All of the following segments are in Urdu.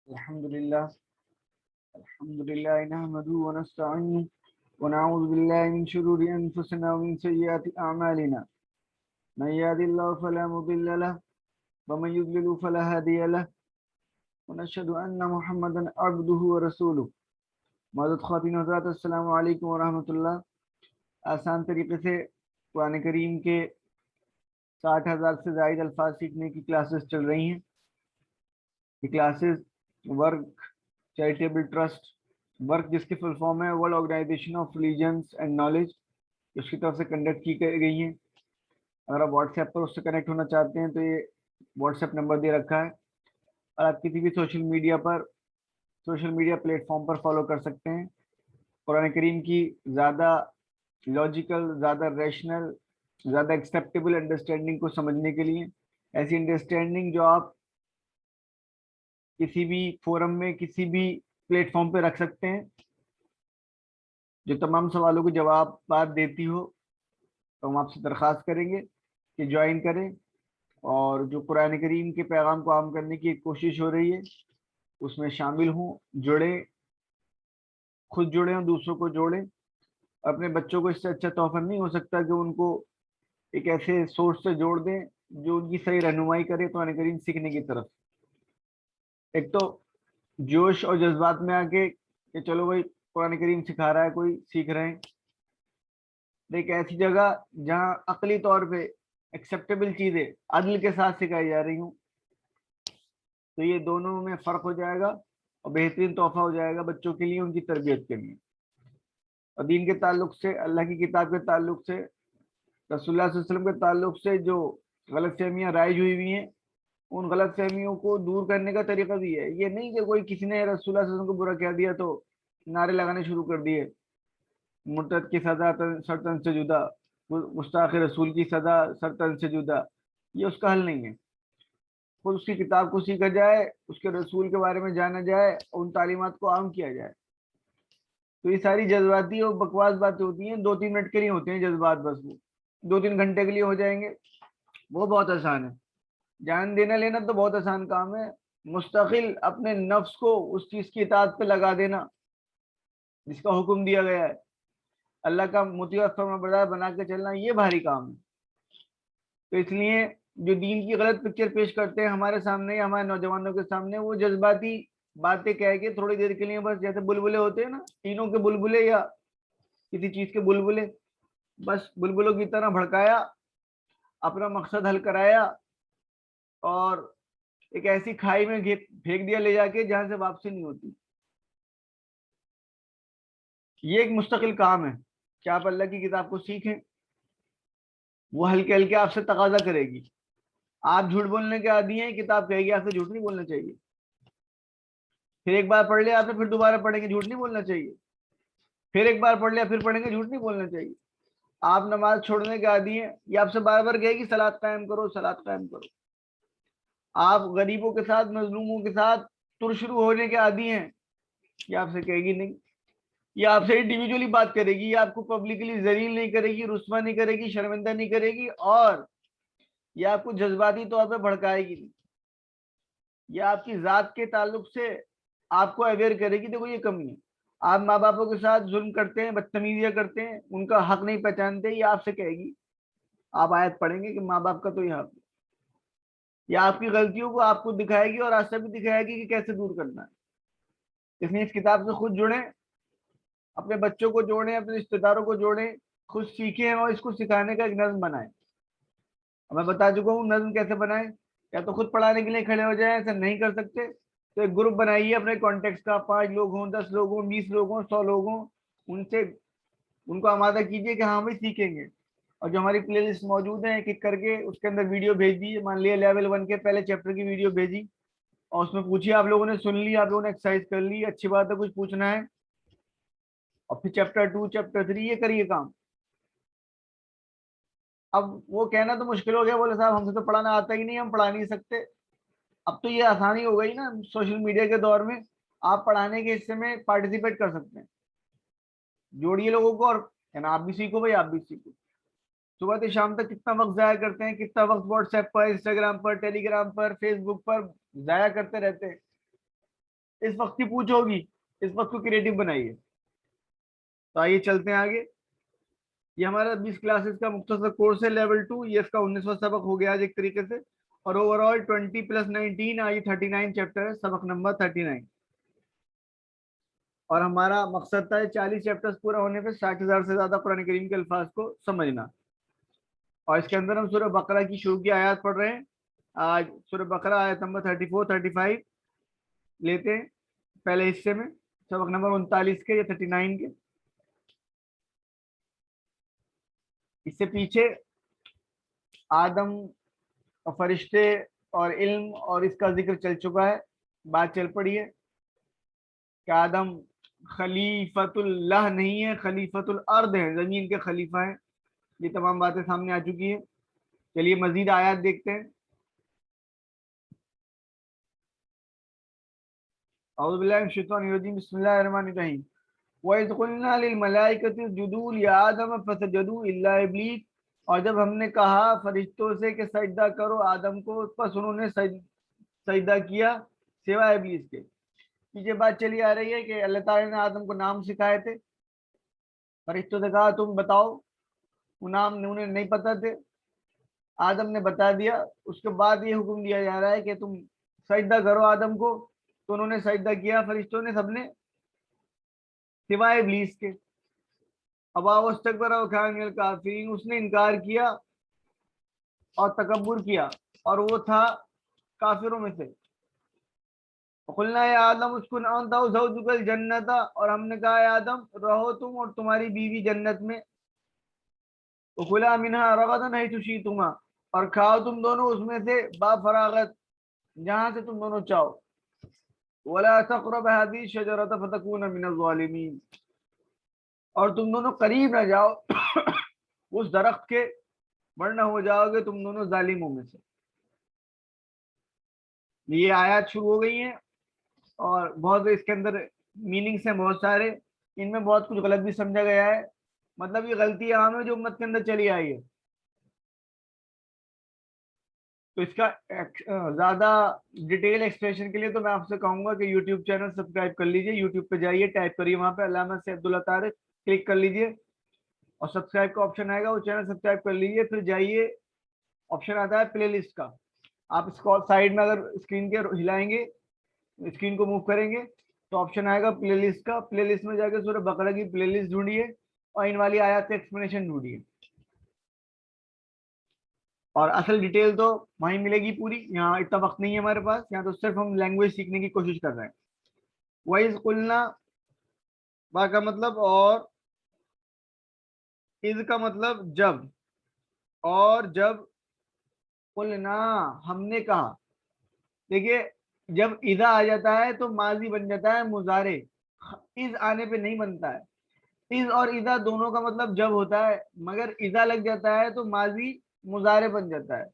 الحمد لله نحمده ونستعينه ونعوذ بالله من شرور أنفسنا ومن سيئات أعمالنا من يهد الله فلا مضل له ومن يضلل فلا هادي له ونشهد أن محمدا عبده ورسوله معزز خواتین و حضرات السلام علیکم ورحمۃ اللہ۔ آسان طریقے سے قرآن کریم کے 60,000 سے زائد الفاظ سیکھنے کی کلاسز چل رہی ہیں۔ یہ classes work charitable trust work جس کی فل فارم ہے world organization of religions and knowledge, اس کی طرف سے کنڈکٹ کی گئی ہیں۔ اگر آپ واٹس ایپ پر اس سے کنیکٹ ہونا چاہتے ہیں تو یہ واٹس ایپ نمبر دے رکھا ہے، اور آپ کسی بھی سوشل میڈیا پلیٹ فارم پر فالو کر سکتے ہیں۔ قرآن کریم کی زیادہ لاجیکل، زیادہ ریشنل، زیادہ ایکسیپٹیبل انڈرسٹینڈنگ کو سمجھنے کے لیے، ایسی انڈرسٹینڈنگ جو آپ کسی بھی فورم میں کسی بھی پلیٹ فارم پہ رکھ سکتے ہیں، جو تمام سوالوں کو جوابات دیتی ہو، تو ہم آپ سے درخواست کریں گے کہ جوائن کریں، اور جو قرآن کریم کے پیغام کو عام کرنے کی ایک کوشش ہو رہی ہے اس میں شامل ہوں، جڑیں، خود جڑیں اور دوسروں کو جوڑیں۔ اپنے بچوں کو اس سے اچھا تحفہ نہیں ہو سکتا کہ ان کو ایک ایسے سورس سے جوڑ دیں جو ان کی صحیح رہنمائی کرے قرآن کریم سیکھنے کی طرف۔ ایک تو جوش اور جذبات میں آ کے کہ چلو بھائی قرآن کریم سکھا رہا ہے، کوئی سیکھ رہے ہیں، ایک ایسی جگہ جہاں عقلی طور پہ ایکسیپٹیبل چیزیں عدل کے ساتھ سکھائی جا رہی ہوں، تو یہ دونوں میں فرق ہو جائے گا اور بہترین تحفہ ہو جائے گا بچوں کے لیے، ان کی تربیت کے لیے۔ اور دین کے تعلق سے، اللہ کی کتاب کے تعلق سے، رسول اللہ صلی اللہ علیہ وسلم کے تعلق سے جو غلط فہمیاں رائج ہوئی ہوئی ہیں، ان غلط فہمیوں کو دور کرنے کا طریقہ بھی ہے۔ یہ نہیں کہ کوئی کسی نے رسول اللہ صلی اللہ علیہ وسلم کو برا کہہ دیا تو نعرے لگانے شروع کر دیے، مرتد کی سزا سرتن سے جدا، گستاخ رسول کی سزا سرتن سے جدا، یہ اس کا حل نہیں ہے۔ خود اس کی کتاب کو سیکھا جائے، اس کے رسول کے بارے میں جانا جائے اور ان تعلیمات کو عام کیا جائے۔ تو یہ ساری جذباتی اور بکواس باتیں ہوتی ہیں، 2-3 منٹ کے لیے ہوتے ہیں جذبات، بس وہ 2-3 گھنٹے کے لیے ہو جائیں گے، وہ بہت آسان ہے۔ جان دینا لینا تو بہت آسان کام ہے، مستقل اپنے نفس کو اس چیز کی اطاعت پہ لگا دینا جس کا حکم دیا گیا ہے، اللہ کا مطیع اور فرما بردار بنا کے چلنا، یہ بھاری کام ہے۔ تو اس لیے جو دین کی غلط پکچر پیش کرتے ہیں ہمارے سامنے یا ہمارے نوجوانوں کے سامنے، وہ جذباتی باتیں کہہ کے تھوڑی دیر کے لیے، بس جیسے بلبلے ہوتے ہیں نا، تینوں کے بلبلے یا کسی چیز کے بلبلے، بس بلبلوں کی طرح بھڑکایا، اپنا مقصد حل کرایا، اور ایک ایسی کھائی میں پھینک دیا لے جا کے جہاں سے واپسی نہیں ہوتی۔ یہ ایک مستقل کام ہے کہ آپ اللہ کی کتاب کو سیکھیں، وہ ہلکے ہلکے آپ سے تقاضا کرے گی۔ آپ جھوٹ بولنے کے عادی ہیں، کتاب کہے گی آپ سے جھوٹ نہیں بولنا چاہیے، پھر ایک بار پڑھ لیا آپ نے، پھر دوبارہ پڑھیں گے جھوٹ نہیں بولنا چاہیے، پھر ایک بار پڑھ لیا پھر پڑھیں گے جھوٹ نہیں بولنا چاہیے۔ آپ نماز چھوڑنے کے عادی ہیں، یہ آپ سے بار بار کہے گی صلاۃ قائم کرو، صلاۃ قائم کرو۔ آپ غریبوں کے ساتھ، مظلوموں کے ساتھ ترشرو ہونے کے عادی ہیں، یہ آپ سے کہے گی نہیں، یہ آپ سے انڈیویجولی بات کرے گی، یہ آپ کو پبلکلی ذلیل نہیں کرے گی، رسوا نہیں کرے گی، شرمندہ نہیں کرے گی، اور یہ آپ کو جذباتی طور پہ بھڑکائے گی نہیں، یہ آپ کی ذات کے تعلق سے آپ کو اویئر کرے گی۔ دیکھو یہ کمی ہے، آپ ماں باپوں کے ساتھ ظلم کرتے ہیں، بدتمیزیاں کرتے ہیں، ان کا حق نہیں پہچانتے، یہ آپ سے کہے گی۔ آپ آیت پڑھیں گے کہ ماں باپ کا تو یہ حق ہے، یا آپ کی غلطیوں کو آپ کو دکھائے گی اور راستہ بھی دکھائے گی کہ کیسے دور کرنا ہے۔ اس لیے اس کتاب سے خود جڑیں، اپنے بچوں کو جوڑیں، اپنے رشتے داروں کو جوڑیں، خود سیکھیں اور اس کو سکھانے کا ایک نظم بنائیں۔ میں بتا چکا ہوں نظم کیسے بنائیں، یا تو خود پڑھانے کے لیے کھڑے ہو جائیں، ایسا نہیں کر سکتے تو ایک گروپ بنائیے اپنے کانٹیکٹس کا، 5 لوگ ہوں، 10 لوگ ہوں، 20 لوگ ہوں، 100 لوگ ہوں، ان کو آمادہ کیجیے کہ ہاں بھائی سیکھیں گے۔ اور جو ہماری پلے لسٹ موجود ہے ایک ایک کر کے اس کے اندر ویڈیو بھیج دیجیے، مان لیے لیول 1 کے پہلے چیپٹر کی ویڈیو بھیجی، اور اس میں پوچھیے، آپ لوگوں نے سن لی، آپ لوگوں نے ایکسرسائز کر لی، اچھی بات ہے، کچھ پوچھنا ہے، اور پھر چیپٹر 2 چیپٹر 3 یہ کریے کام۔ اب وہ کہنا تو مشکل ہو گیا، بولے صاحب ہم سے تو پڑھانا آتا ہی نہیں، ہم پڑھا نہیں سکتے۔ اب تو یہ آسانی ہو گئی نا، سوشل میڈیا کے دور میں آپ پڑھانے کے حصے میں پارٹیسپیٹ کر سکتے ہیں، جوڑیے لوگوں کو، اور آپ بھی سیکھو بھائی، آپ بھی سیکھو۔ صبح سے شام تک کتنا وقت ضائع کرتے ہیں، کتنا وقت واٹس ایپ پر، انسٹاگرام پر، ٹیلی گرام پر، فیس بک پر ضائع کرتے رہتے ہیں۔ اس وقت کی پوچھ ہوگی، اس وقت کو کریٹو بنائیے. تو آئیے چلتے ہیں آگے. یہ ہمارا 20 کلاسز کا مختصر کورس ہے لیول 2. یہ اس کا 19واں سبق ہو گیا آج ایک طریقے سے. اور اوور آل 20 + 19 آئی 39 چیپٹر ہے، سبق نمبر 39. اور ہمارا مقصد تھا 40 چیپٹرز پورا ہونے پہ 60,000 سے زیادہ قرآن کریم کے الفاظ کو سمجھنا. اور اس کے اندر ہم سورہ بقرہ کی شروع کی آیات پڑھ رہے ہیں. آج سورہ بقرہ آیت نمبر 34 35 لیتے ہیں پہلے حصے میں، سبق نمبر 39 کے یا 39 کے. اس سے پیچھے آدم اور فرشتے اور علم اور اس کا ذکر چل چکا ہے. بات چل پڑی ہے کہ آدم خلیفۃ اللہ نہیں ہے، خلیفۃ الارض ہے، زمین کے خلیفہ ہیں. یہ تمام باتیں سامنے آ چکی ہیں. چلیے مزید آیات دیکھتے ہیں. اعوذ باللہ من الشیطان الرجیم، بسم اللہ الرحمن الرحیم. وَإِذْ قُلْنَا لِلْمَلَائِكَةِ اسْجُدُوا لِآدَمَ فَسَجَدُوا إِلَّا إِبْلِيسَ. اور جب ہم نے کہا فرشتوں سے کہ سجدہ کرو آدم کو، پس انہوں نے سجدہ کیا سوائے ابلیس کے. پیچھے بات چلی آ رہی ہے کہ اللہ تعالیٰ نے آدم کو نام سکھائے تھے. فرشتوں سے کہا تم بتاؤ، وہ نام انہیں نہیں پتہ تھے، آدم نے بتا دیا. اس کے بعد یہ حکم دیا جا رہا ہے کہ تم سجدہ کرو آدم کو. تو انہوں نے سجدہ کیا فرشتوں نے سب نے سوائے ابلیس کے. ابا واستکبر وکان من الکافرین، اس نے انکار کیا اور تکبر کیا اور وہ تھا کافروں میں سے. قلنا یا آدم اسکن انت وزوجک الجنت، اور ہم نے کہا یا آدم رہو تم اور تمہاری بیوی جنت میں. وکلا منها رغدا حیث شئتما، اور کھاؤ تم دونوں اس میں سے با فراغت جہاں سے تم دونوں چاہو. ولا تقرب هذه الشجرة فتكون من الظالمین، اور تم دونوں قریب نہ جاؤ اس درخت کے ورنہ ہو جاؤ گے تم دونوں ظالموں میں سے. یہ آیات شروع ہو گئی ہیں اور بہت اس کے اندر میننگس ہیں بہت سارے. ان میں بہت کچھ غلط بھی سمجھا گیا ہے. مطلب یہ غلطی عام ہے جو امت کے اندر چلی آئی ہے. تو اس کا زیادہ ڈیٹیل ایکسپریشن کے لیے تو میں آپ سے کہوں گا کہ یوٹیوب چینل سبسکرائب کر لیجئے. یوٹیوب پہ جائیے، ٹائپ کریے وہاں پہ علامہ سیف عبداللہ طارق، کلک کر لیجئے اور سبسکرائب کا آپشن آئے گا، وہ چینل سبسکرائب کر لیجئے. پھر جائیے آپشن آتا ہے پلے لسٹ کا. آپ اس کو سائڈ میں اگر اسکرین کے ہلائیں گے، اسکرین کو موو کریں گے تو آپشن آئے گا پلے لسٹ کا. پلے لسٹ میں جا کے سورہ بقرہ کی پلے لسٹ ڈھونڈیے اور ان والی آیات سے ایکسپلینیشن ڈھونڈیے. اور اصل ڈیٹیل تو وہیں ملے گی پوری. یہاں اتنا وقت نہیں ہے ہمارے پاس، یہاں تو صرف ہم لینگویج سیکھنے کی کوشش کر رہے ہیں. وَإِذْ قُلْنَا، با کا مطلب اور، اذ کا مطلب جب، اور جب قلنا ہم نے کہا. دیکھیے جب اذا آ جاتا ہے تو ماضی بن جاتا ہے مضارع، از آنے پہ نہیں بنتا ہے. از اور اذا دونوں کا مطلب جب ہوتا ہے، مگر اذا لگ جاتا ہے تو ماضی مضارع بن جاتا ہے.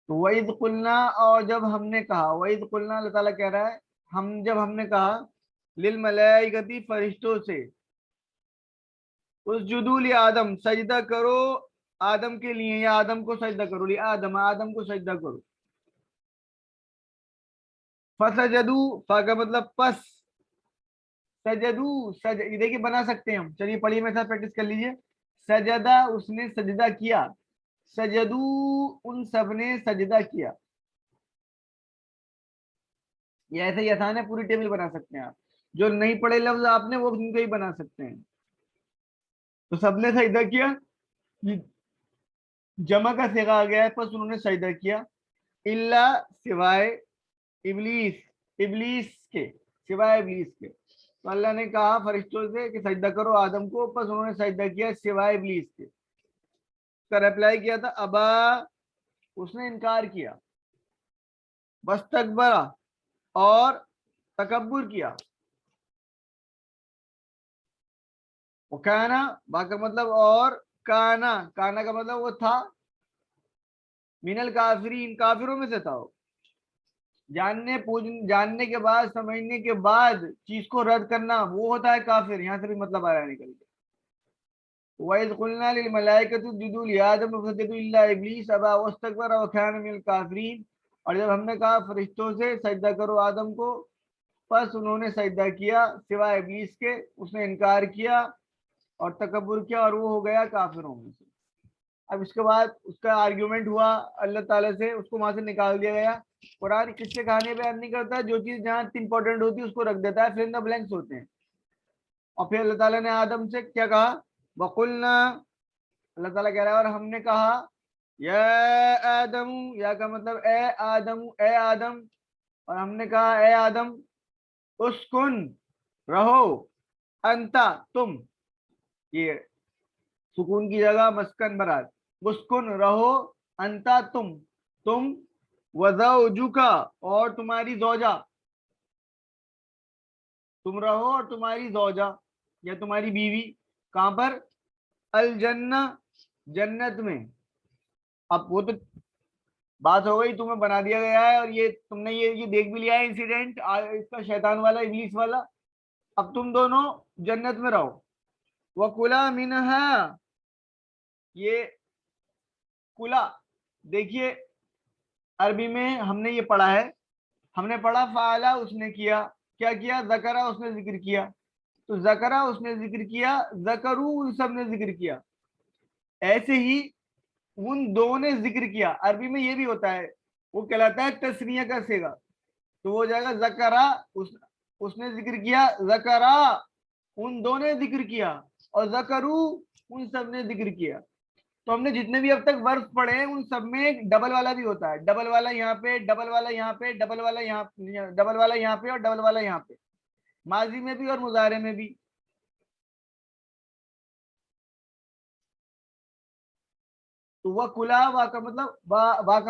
تو وَإِذْ قُلْنَا، اور جب ہم نے کہا. وَإِذْ قُلْنَا اللہ تعالیٰ کہہ رہا ہے جب ہم نے کہا للملائکتی فرشتوں سے، اسجدوا لآدم سجدہ کرو آدم کے لیے، یا آدم کو سجدہ کرو، لآدم آدم کو سجدہ کرو. فسجدوا، فا کا مطلب پس، سجدوا دیکھیے بنا سکتے ہیں ہم. چلیے پڑھیے میرے ساتھ پریکٹس کر لیجئے. سجدہ اس نے سجدہ کیا، سجدوا ان سب نے سجدہ کیا. یہ ایسے ہی آسان ہے، پوری ٹیبل بنا سکتے ہیں آپ. جو نہیں پڑھے لفظ آپ نے وہ ان کو ہی بنا سکتے ہیں. تو سب نے سجدہ کیا، جمع کا صیغہ آ گیا ہے، پس انہوں نے سجدہ کیا. الا سوائے ابلیس، ابلیس کے، سوائے ابلیس کے. تو اللہ نے کہا فرشتوں سے کہ سجدہ کرو آدم کو، پس انہوں نے سجدہ کیا سوائے ابلیس کے. اس کا ریپلائی کیا تھا ابا، اس نے انکار کیا. واستکبر، اور تکبر کیا. وکانا، با کا مطلب اور، کانا، کانا کا مطلب وہ تھا، من الکافرین کافروں میں سے تھا. جاننے کے بعد، سمجھنے کے بعد چیز کو رد کرنا، وہ ہوتا ہے کافر. یہاں سے بھی مطلب آ رہا ہے نکل کے. وَإِذْ قُلْنَا لِلْمَلَائِكَةِ اسْجُدُوا لِآدَمَ فَسَجَدُوا إِلَّا إِبْلِيسَ أَبَىٰ وَاسْتَكْبَرَ وَكَانَ مِنَ الْكَافِرِينَ. اور جب ہم نے کہا فرشتوں سے سجدہ کرو آدم کو، بس انہوں نے سجدہ کیا سوائے ابلیس کے، اس نے انکار کیا اور تکبر کیا اور وہ ہو گیا کافروں میں سے۔ اب اس کے بعد اس کا آرگیومنٹ ہوا اللہ تعالیٰ سے، اس کو وہاں سے نکال دیا گیا۔ قرآن قصے کہانی بیان نہیں کرتا، جو چیز جہاں امپورٹنٹ ہوتی ہے اس کو رکھ دیتا ہے، فل ان دا بلینکس ہوتے ہیں۔ اور پھر اللہ تعالیٰ نے آدم سے کیا کہا؟ وَقُلْنَا، اللہ تعالیٰ کہہ رہا ہے اور ہم نے کہا یا آدم، یا کا مطلب اے آدم، اے آدم، اور ہم نے کہا اے آدم اسکن، رہو، انتا، تم، یہ سکون کی جگہ مسکن برات، اسکن رہو، انتا تم وزوجکا اور تمہاری زوجہ، تم رہو اور تمہاری زوجہ یا تمہاری بیوی، کہاں پر؟ الجنہ، جنت میں۔ اب وہ تو بات ہو گئی، تمہیں بنا دیا گیا ہے اور یہ تم نے یہ دیکھ بھی لیا ہے انسیڈنٹ اس کا، شیطان والا، ابلیس والا۔ اب تم دونوں جنت میں رہو۔ وَكُلَا مِنْهَا، یہ کلا دیکھیے عربی میں ہم نے یہ پڑھا ہے، ہم نے پڑھا فعلا، اس نے کیا، کیا کیا؟ ذکرہ، اس نے ذکر کیا، تو ذکرہ اس نے ذکر کیا، ذکرو ان سب نے ذکر کیا، ایسے ہی ان دو نے ذکر کیا۔ عربی میں یہ بھی ہوتا ہے، وہ کہلاتا ہے تسنیہ کا صیغہ، تو وہ ہو جائے گا ذکرہ، اس نے ذکر کیا، ذکرہ ان دو نے ذکر کیا، اور ذکرو ان سب نے ذکر کیا۔ تو ہم نے جتنے بھی اب تک ورب پڑھے ہیں ان سب میں ایک ڈبل والا بھی ہوتا ہے، ڈبل والا یہاں پہ، ڈبل والا یہاں پہ، ڈبل والا یہاں، ڈبل والا یہاں پہ اور ڈبل والا یہاں پہ، ماضی میں بھی اور مضارع میں بھی۔ تو وہ کلا، وا کا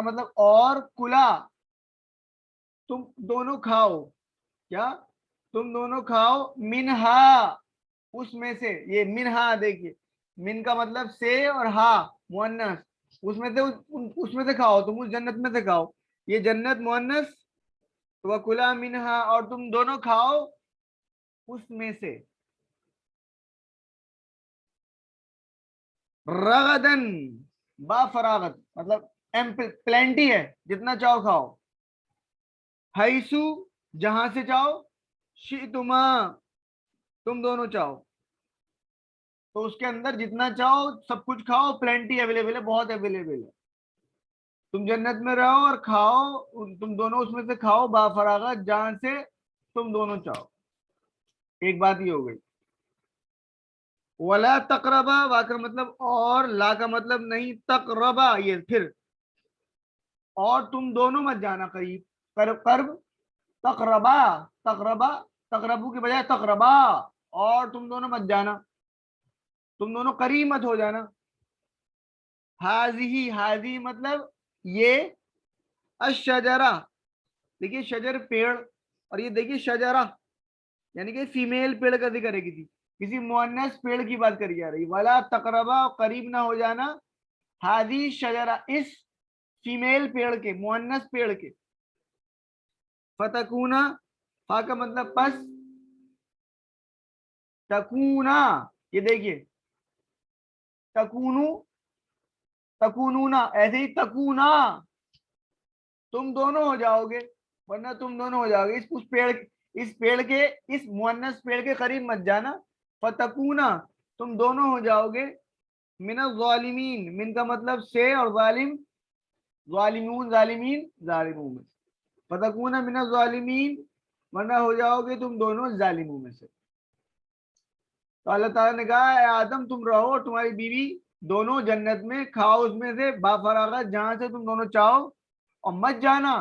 مطلب اور، کلا تم دونوں کھاؤ، کیا؟ تم دونوں کھاؤ، منہا اس میں سے، یہ منہا دیکھیے، من کا مطلب سے اور ہا مؤنث، اس میں سے کھاؤ، تم اس جنت میں سے کھاؤ، یہ جنت مؤنث، وَكُلَا مِنْهَا اور تم دونوں کھاؤ اس میں سے، رغدن با فراغت، مطلب پلینٹی ہے، جتنا چاہو کھاؤ، حیثو جہاں سے چاہو، شئتما تم دونوں چاہو، تو اس کے اندر جتنا چاہو سب کچھ کھاؤ، پلینٹی اویلیبل ہے، بہت اویلیبل ہے، تم جنت میں رہو اور کھاؤ، تم دونوں اس میں سے کھاؤ با فراغت جہاں سے تم دونوں چاہو۔ ایک بات یہ ہو گئی۔ ولا تقربا، وا کا مطلب اور، لا کا مطلب نہیں، تقربا یہ پھر، اور تم دونوں مت جانا قریب، قرب، تقربا، تقربا، تقربو کی بجائے تقربا، اور تم دونوں مت جانا، تم دونوں قریب مت ہو جانا۔ حاضی، حاضی مطلب یہ، الشجرہ دیکھیے شجر پیڑ، اور یہ دیکھیے شجرہ یعنی کہ فیمیل پیڑ کا ذکر ہے، کسی مؤنث پیڑ کی بات کری جا رہی، ولا تقربا قریب نہ ہو جانا، حاضی شجرہ اس فیمیل پیڑ کے، مؤنث پیڑ کے، فتکونا، فا کا مطلب پس، تکونا یہ دیکھیے، تکونو، تکونونا، ایسے ہی تکونا تم دونوں ہو جاؤ گے، ورنہ تم دونوں ہو جاؤ گے، اس پیڑ کے، اس مؤنث پیڑ کے قریب مت جانا، فتکونا تم دونوں ہو جاؤ گے، من الظالمین، من کا مطلب سے اور ظالم، ظالمون ظالمین، ظالموں میں، فتکونا من الظالمین ورنہ ہو جاؤ گے تم دونوں ظالموں میں سے۔ تو اللہ تعالیٰ نے کہا اے آدم تم رہو اور تمہاری بیوی دونوں جنت میں، کھاؤ اس میں سے با فراغت جہاں سے تم دونوں چاہو، اور مت جانا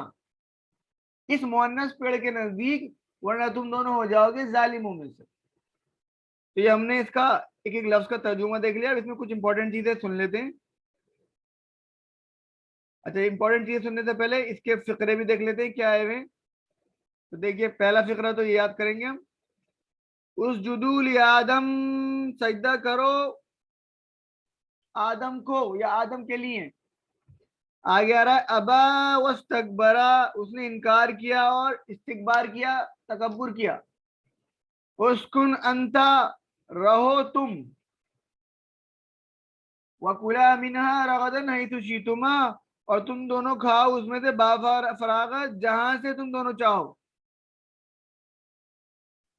اس مؤنث پیڑ کے نزدیک ورنہ تم دونوں ہو جاؤ گے ظالموں میں سے۔ تو یہ ہم نے اس کا ایک ایک لفظ کا ترجمہ دیکھ لیا، اس میں کچھ انپورٹنٹ چیزیں سن لیتے ہیں۔ اچھا امپورٹنٹ چیزیں سننے سے پہلے اس کے فقرے بھی دیکھ لیتے ہیں کیا آئے ہوئے۔ تو دیکھیے پہلا فقرہ تو یہ یاد کریں گے ہم، اسجدوا لآدم، سجدہ کرو آدم کو یا آدم کے لیے۔ آگے آ رہا ہے ابا واستکبرا، اس نے انکار کیا اور استکبار کیا، تکبر کیا۔ اسکن انتا، رہو تم، وکلا منہا رغدا حیث شئتما اور تم دونوں کھاؤ اس میں سے با فراغت جہاں سے تم دونوں چاہو۔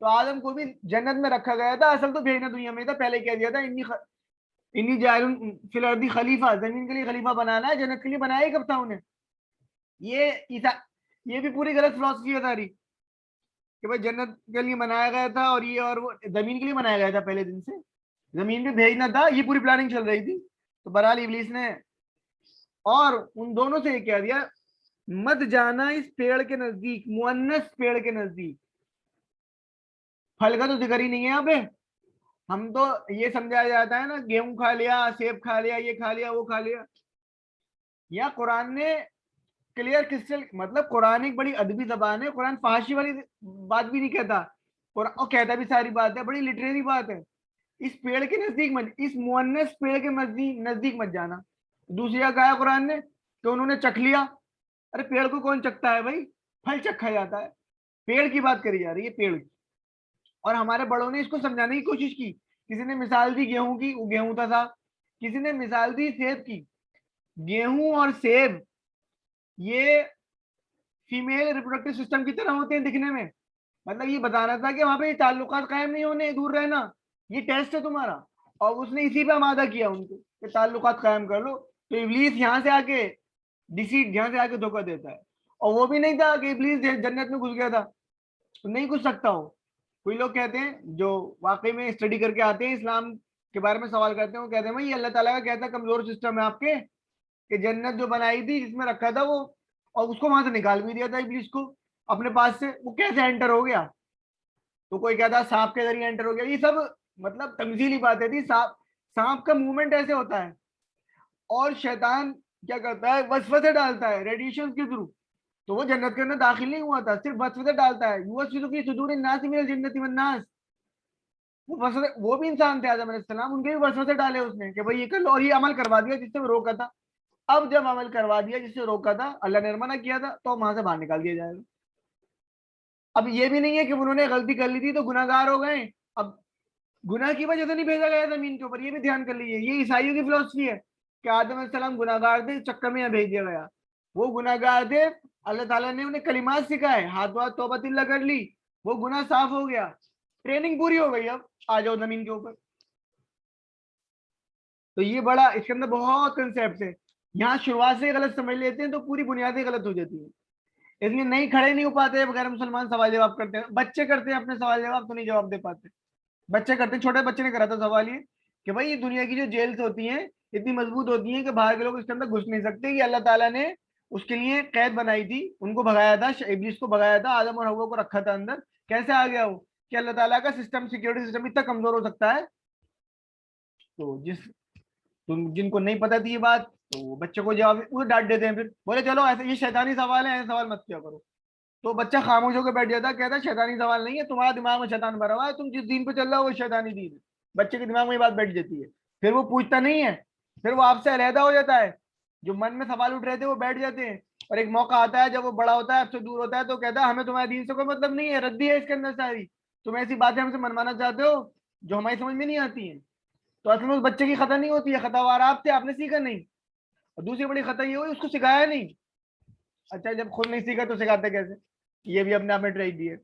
تو آدم کو بھی جنت میں رکھا گیا تھا، اصل تو بھیجنا دنیا میں تھا، پہلے کہہ دیا تھا انی جاعل فی الارض خلیفہ، زمین کے لیے خلیفہ بنانا ہے، جنت کے لیے بنایا ہی کب تھا انہیں؟ یہ بھی پوری غلط فلسفی ہے ساری کہ بھائی جنت کے لیے بنایا گیا تھا اور یہ اور وہ زمین کے لیے بنایا گیا تھا پہلے دن سے، زمین پہ بھیجنا تھا، یہ پوری پلاننگ چل رہی تھی. تو بہرحال ابلیس نے اور ان دونوں سے یہ کہہ دیا مت جانا اس پیڑ کے نزدیک، مؤنث پیڑ کے نزدیک. پھل کا تو ذکر ہی نہیں ہے یہاں پہ. ہم تو یہ سمجھایا جاتا ہے نا گیہوں کھا لیا، سیب کھا لیا، یہ کھا لیا، وہ کھا لیا. یا قرآن نے کلیئر کرسٹل، مطلب قرآن ایک بڑی ادبی زبان ہے، قرآن فحاشی والی بات بھی نہیں کہتا، اور کہتا بھی ساری بات ہے، بڑی لٹریری بات ہے. اس پیڑ کے نزدیک مت، اس مؤنث پیڑ کے نزدیک مت جانا. دوسری جگہ کہا قرآن نے کہ انہوں نے چکھ لیا. ارے پیڑ کو کون چکھتا ہے بھائی؟ پھل چکھا جاتا ہے. پیڑ کی بات کری جا رہی ہے، پیڑ کی. اور ہمارے بڑوں نے اس کو سمجھانے کی کوشش کی. کسی نے مثال دی گیہوں کی، وہ گیہوں تھا صاحب. کسی نے مثال دی سیب کی. گیہوں اور سیب یہ فیمیل ریپروڈکٹیو سسٹم کی طرح ہوتے ہیں دکھنے میں. مطلب یہ بتانا تھا کہ وہاں پہ یہ تعلقات قائم نہیں ہونے، دور رہنا، یہ ٹیسٹ ہے تمہارا. اور اس نے اسی پہ آمادہ کیا ان کو کہ تعلقات قائم کر لو. تو ابلیس یہاں سے آ کے ڈیسیڈ، یہاں سے آ کے دھوکہ دیتا ہے. اور وہ بھی نہیں تھا کہ ابلیس جنت میں گھس گیا تھا، تو نہیں گھس سکتا ہو. کوئی لوگ کہتے ہیں جو واقعی میں اسٹڈی کر کے آتے ہیں، اسلام کے بارے میں سوال کرتے ہیں، وہ کہتے ہیں بھائی یہ اللہ تعالیٰ کا کہتا ہے کمزور سسٹم ہے آپ کے، کہ جنت جو بنائی تھی جس میں رکھا تھا وہ، اور اس کو وہاں سے نکال بھی دیا تھا ابلیس کو اپنے پاس سے، وہ کیسے انٹر ہو گیا؟ تو کوئی کہتا سانپ کے ذریعے انٹر ہو گیا. یہ سب مطلب تمثیلی باتیں تھی. سانپ کا موومنٹ ایسے ہوتا ہے، اور شیطان کیا کرتا ہے؟ وسوسے ڈالتا ہے ریڈیشن کے تھرو. تو وہ جنت کے اندر داخل نہیں ہوا تھا، صرف وسوسے ڈالتا ہے. یوسوس فی صدور الناس من الجنۃ والناس. وہ بھی انسان تھے آدم علیہ السلام، ان کے بھی وسوسے ڈالے اس نے کہ بھائی یہ کر لو، اور یہ عمل کروا دیا جس سے وہ روکا تھا. اب جب عمل کروا دیا جس سے روکا تھا، اللہ نے منع کیا تھا، تو وہاں سے باہر نکال دیا جائے گا. اب یہ بھی نہیں ہے کہ انہوں نے غلطی کر لی تھی تو گناہ گار ہو گئے. اب گناہ کی وجہ سے نہیں بھیجا گیا زمین کے اوپر، یہ بھی دھیان کر لیجیے. یہ عیسائیوں کی فلسفی ہے کہ آدم علیہ السلام گناہ گار تھے، چکر میں یہاں بھیج دیا گیا. وہ گناہ گار تھے، اللہ تعالیٰ نے انہیں کلمات سکھائے، ہاتھ ہاتھ توبۃ اللہ کر لی، وہ گناہ صاف ہو گیا، ٹریننگ پوری ہو گئی، اب آ جاؤ زمین کے اوپر. تو یہ بڑا اس کے اندر بہت کنسیپٹ ہے. یہاں شروعات سے غلط سمجھ لیتے ہیں تو پوری بنیادیں غلط ہو جاتی ہیں. اس لیے نہیں کھڑے نہیں ہو پاتے بغیر مسلمان سوال جواب کرتے ہیں. بچے کرتے ہیں اپنے سوال جواب تو نہیں جواب دے پاتے. بچے کرتے ہیں. چھوٹے بچے نے کرا تھا سوال یہ کہ بھائی یہ دنیا کی جو جیلز ہوتی ہیں اتنی مضبوط ہوتی ہیں کہ باہر کے لوگ اس کے اندر گھس نہیں سکتے. یہ اللہ تعالیٰ نے اس کے لیے قید بنائی تھی، ان کو بھگایا تھا، ابلیس کو بھگایا تھا، آدم اور حوا کو رکھا تھا اندر. کیسے آ گیا وہ؟ کہ اللہ تعالیٰ کا سسٹم، سیکورٹی سسٹم اتنا کمزور ہو سکتا ہے. تو جن کو نہیں پتا تھی یہ بات، تو وہ بچے کو جواب وہ ڈانٹ دیتے ہیں، پھر بولے چلو ایسے یہ شیطانی سوال ہے، ایسے سوال مت کیا کرو. تو بچہ خاموش ہو کے بیٹھ جاتا ہے، کہتا ہے شیطانی سوال نہیں ہے، تمہارا دماغ میں شیطان بھرا ہوا ہے، تم جس دین پہ چل رہا ہو وہ شیطانی دین ہے. بچے کے دماغ میں یہ بات بیٹھ جاتی ہے. پھر وہ پوچھتا نہیں ہے، پھر وہ آپ سے علیحدہ ہو جاتا ہے. جو من میں سوال اٹھ رہے تھے وہ بیٹھ جاتے ہیں. اور ایک موقع آتا ہے جب وہ بڑا ہوتا ہے، آپ سے دور ہوتا ہے، تو کہتا ہے ہمیں تمہارے دین سے کوئی مطلب نہیں ہے، ردی ہے اس کے اندر ساری، تم ایسی باتیں ہم سے منوانا چاہتے ہو جو ہماری سمجھ میں نہیں آتی ہیں. تو اصل میں اس بچے کی خطا نہیں ہوتی ہے، خطا وار آپ تھے، آپ نے سیکھا نہیں. اور دوسری بڑی خطا یہ ہوئی اس کو سکھایا نہیں. اچھا جب خود نہیں سیکھا تو سکھاتے کیسے؟ یہ بھی اپنے آپ میں ٹرائی دی ہے.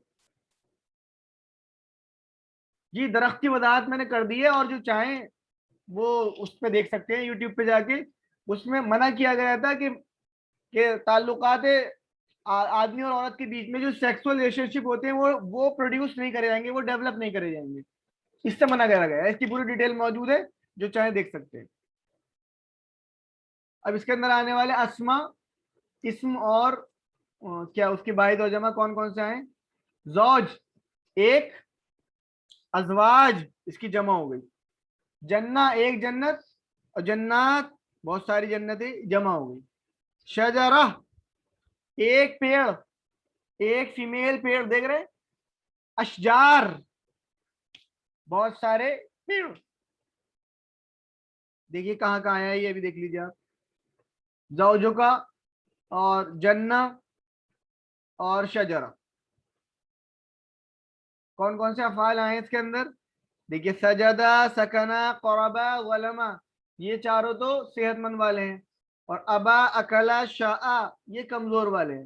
جی درخت کی وضاحت میں نے کر دی ہے، اور جو چاہیں وہ اس پہ دیکھ سکتے ہیں یوٹیوب پہ جا کے. اس میں منع کیا گیا تھا کہ تعلقات آدمی اور عورت کے بیچ میں جو سیکسول ریلیشن شپ ہوتے ہیں وہ پروڈیوس نہیں کرے جائیں گے، وہ ڈیولپ نہیں کرے جائیں گے. اس سے منع کیا گیا ہے. اس کی پوری ڈیٹیل موجود ہے، جو چاہیں دیکھ سکتے ہیں. اب اس کے اندر آنے والے اسما، اسم اور کیا اس کی باعث اور جمع کون کون سے ہیں؟ زوج ایک، ازواج اس کی جمع ہو گئی، جنہ ایک جنت، اور جنات بہت ساری جنتیں جمع ہو گئی. شجرہ ایک پیڑ، ایک فیمیل پیڑ دیکھ رہے. اشجار بہت سارے پیڑ. دیکھیے کہاں کہاں آیا یہ بھی دیکھ لیجیے آپ. زوجوں کا اور جنہ اور شجرہ، کون کون سے افعال آئے اس کے اندر؟ دیکھیے سجدہ، سکنا، قربا، غلما، یہ چاروں تو صحت مند والے ہیں. اور ابا، اکلا، شاء یہ کمزور والے ہیں.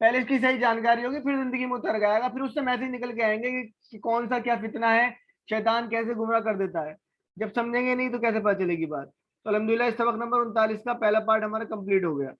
پہلے اس کی صحیح جانکاری ہوگی، پھر زندگی میں اتر گائے گا، پھر اس سے میسج نکل کے آئیں گے کہ کون سا کیا فتنہ ہے، شیطان کیسے گمراہ کر دیتا ہے. جب سمجھیں گے نہیں تو کیسے پتہ چلے گی بات. تو الحمدللہ اس سبق نمبر 39 کا پہلا پارٹ ہمارا کمپلیٹ ہو گیا.